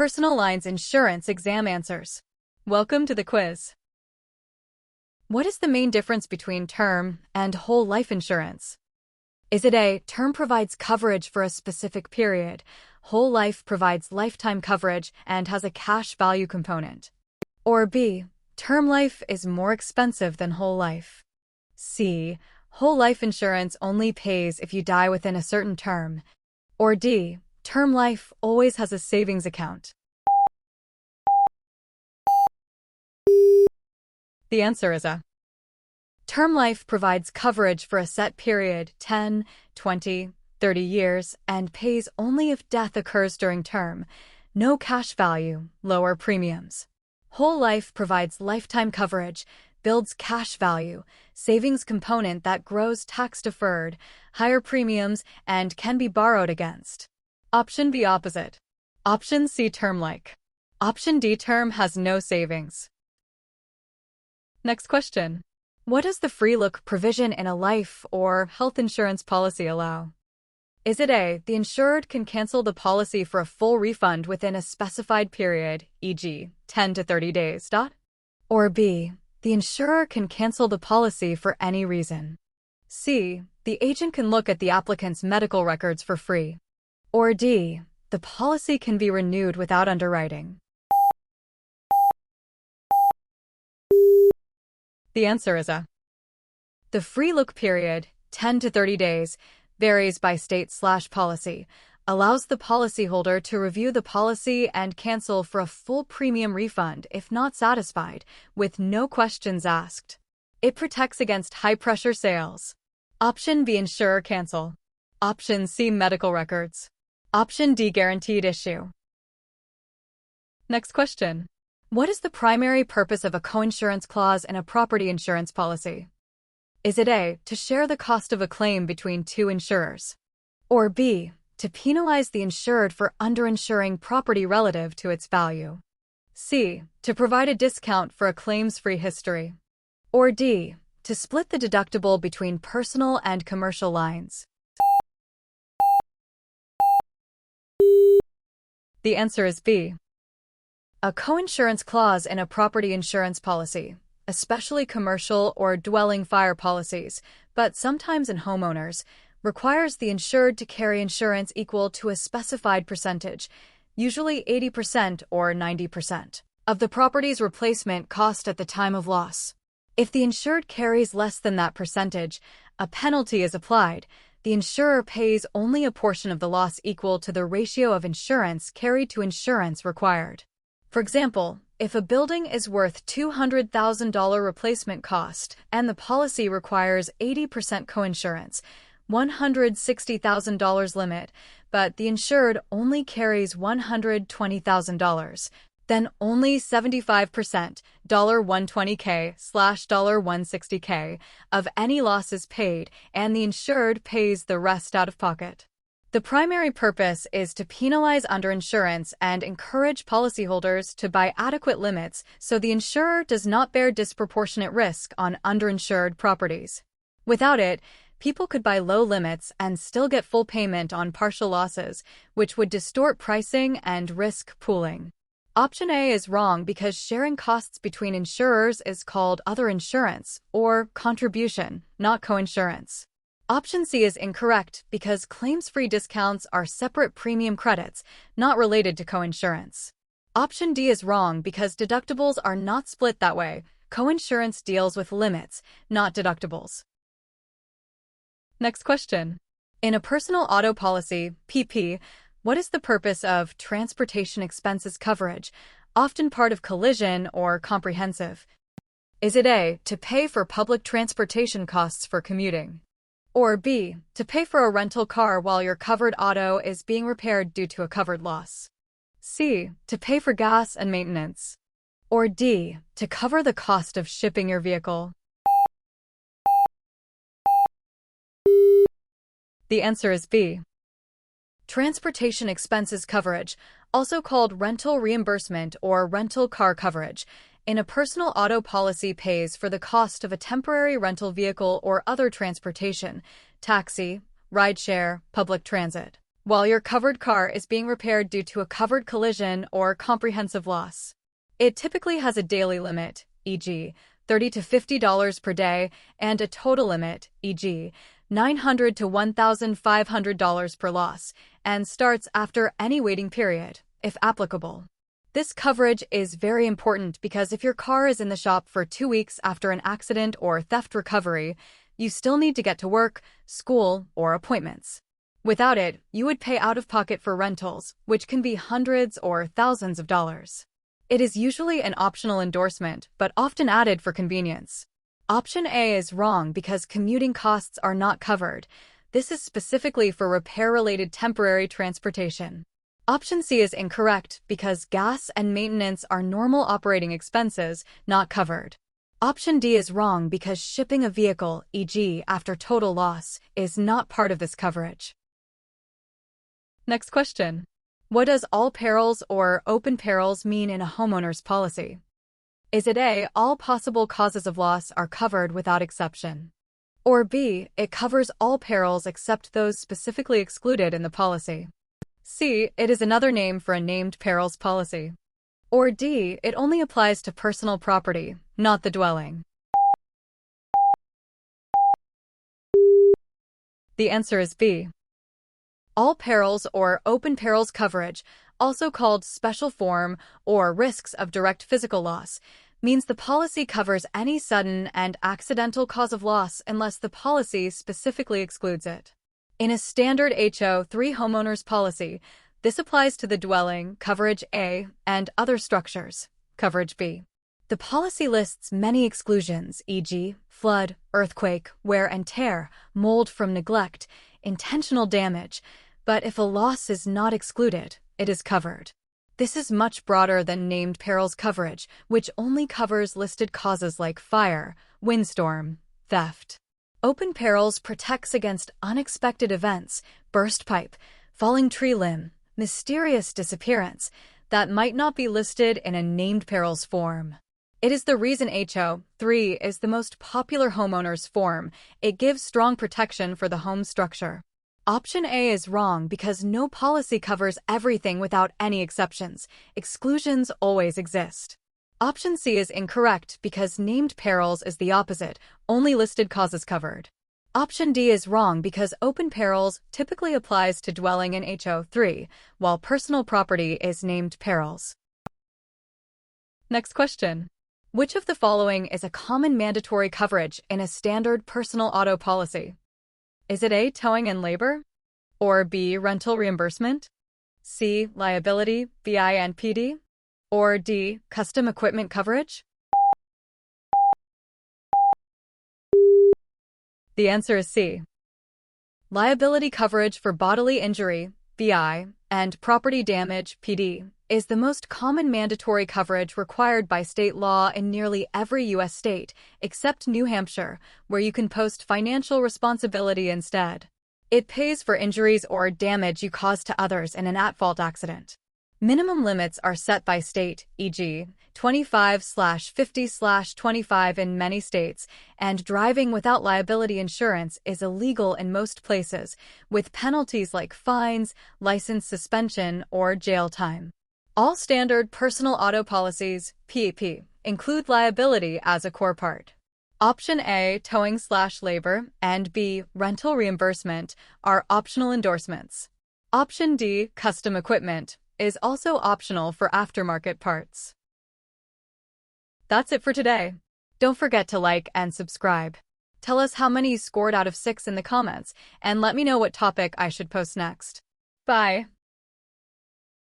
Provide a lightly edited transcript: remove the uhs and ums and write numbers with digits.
Personal Lines Insurance Exam Answers. Welcome to the quiz. What is the main difference between term and whole life insurance? Is it A, term provides coverage for a specific period, whole life provides lifetime coverage and has a cash value component? Or B, term life is more expensive than whole life? C, whole life insurance only pays if you die within a certain term? Or D, term life always has a savings account? The answer is A. Term life provides coverage for a set period, 10, 20, 30 years, and pays only if death occurs during term. No cash value, lower premiums. Whole life provides lifetime coverage, builds cash value, savings component that grows tax-deferred, higher premiums, and can be borrowed against. Option B opposite. Option C term-like. Option D term has no savings. Next question. What does the free look provision in a life or health insurance policy allow? Is it A, the insured can cancel the policy for a full refund within a specified period, e.g., 10 to 30 days? Or B, the insurer can cancel the policy for any reason? C, the agent can look at the applicant's medical records for free? Or D, the policy can be renewed without underwriting? The answer is A. The free look period, 10 to 30 days, varies by state/policy, allows the policyholder to review the policy and cancel for a full premium refund if not satisfied, with no questions asked. It protects against high-pressure sales. Option B insurer cancel. Option C medical records. Option D guaranteed issue. Next question. What is the primary purpose of a coinsurance clause in a property insurance policy? Is it A, to share the cost of a claim between two insurers? Or B, to penalize the insured for underinsuring property relative to its value? C, to provide a discount for a claims-free history? Or D, to split the deductible between personal and commercial lines? The answer is B. A coinsurance clause in a property insurance policy, especially commercial or dwelling fire policies, but sometimes in homeowners, requires the insured to carry insurance equal to a specified percentage, usually 80% or 90%, of the property's replacement cost at the time of loss. If the insured carries less than that percentage, a penalty is applied. The insurer pays only a portion of the loss equal to the ratio of insurance carried to insurance required. For example, if a building is worth $200,000 replacement cost and the policy requires 80% coinsurance, $160,000 limit, but the insured only carries $120,000, then only 75%, $120K/$160K, of any loss is paid, and the insured pays the rest out of pocket. The primary purpose is to penalize underinsurance and encourage policyholders to buy adequate limits so the insurer does not bear disproportionate risk on underinsured properties. Without it, people could buy low limits and still get full payment on partial losses, which would distort pricing and risk pooling. Option A is wrong because sharing costs between insurers is called other insurance, or contribution, not coinsurance. Option C is incorrect because claims-free discounts are separate premium credits, not related to coinsurance. Option D is wrong because deductibles are not split that way. Coinsurance deals with limits, not deductibles. Next question. In a personal auto policy, PP, what is the purpose of transportation expenses coverage, often part of collision or comprehensive? Is it A, to pay for public transportation costs for commuting? Or B, to pay for a rental car while your covered auto is being repaired due to a covered loss? C, to pay for gas and maintenance? Or D, to cover the cost of shipping your vehicle? The answer is B. Transportation expenses coverage, also called rental reimbursement or rental car coverage, in a personal auto policy pays for the cost of a temporary rental vehicle or other transportation, taxi, rideshare, public transit. while your covered car is being repaired due to a covered collision or comprehensive loss. It typically has a daily limit, e.g., $30 to $50 per day, and a total limit, e.g., $900 to $1,500 per loss, and starts after any waiting period, if applicable. This coverage is very important because if your car is in the shop for 2 weeks after an accident or theft recovery, you still need to get to work, school, or appointments. Without it, you would pay out of pocket for rentals, which can be hundreds or thousands of dollars. It is usually an optional endorsement, but often added for convenience. Option A is wrong because commuting costs are not covered. This is specifically for repair-related temporary transportation. Option C is incorrect because gas and maintenance are normal operating expenses, not covered. Option D is wrong because shipping a vehicle, e.g., after total loss, is not part of this coverage. Next question. What does all perils or open perils mean in a homeowner's policy? Is it A, all possible causes of loss are covered without exception? Or B, it covers all perils except those specifically excluded in the policy? C, it is another name for a named perils policy? Or D, it only applies to personal property, not the dwelling? The answer is B. All perils or open perils coverage, also called special form or risks of direct physical loss, means the policy covers any sudden and accidental cause of loss unless the policy specifically excludes it. In a standard HO3 homeowners policy, this applies to the dwelling, coverage A, and other structures, coverage B. The policy lists many exclusions, e.g., flood, earthquake, wear and tear, mold from neglect, intentional damage, but if a loss is not excluded, it is covered. This is much broader than named perils coverage, which only covers listed causes like fire, windstorm, theft. Open perils protects against unexpected events, burst pipe, falling tree limb, mysterious disappearance, that might not be listed in a named perils form. It is the reason HO3 is the most popular homeowners form. It gives strong protection for the home structure. Option A is wrong because no policy covers everything without any exceptions. Exclusions always exist. Option C is incorrect because named perils is the opposite, only listed causes covered. Option D is wrong because open perils typically applies to dwelling in HO3, while personal property is named perils. Next question. Which of the following is a common mandatory coverage in a standard personal auto policy? Is it A, towing and labor? Or B, rental reimbursement? C, liability, BI and PD? Or D, custom equipment coverage? The answer is C. Liability coverage for bodily injury, BI, and property damage, PD, is the most common mandatory coverage required by state law in nearly every U.S. state, except New Hampshire, where you can post financial responsibility instead. It pays for injuries or damage you cause to others in an at-fault accident. Minimum limits are set by state, e.g., 25/50/25 in many states, and driving without liability insurance is illegal in most places, with penalties like fines, license suspension, or jail time. All standard personal auto policies, PAP, include liability as a core part. Option A, towing/labor, and B, rental reimbursement, are optional endorsements. Option D, custom equipment, is also optional for aftermarket parts. That's it for today. Don't forget to like and subscribe. Tell us how many you scored out of 6 in the comments, and let me know what topic I should post next. Bye.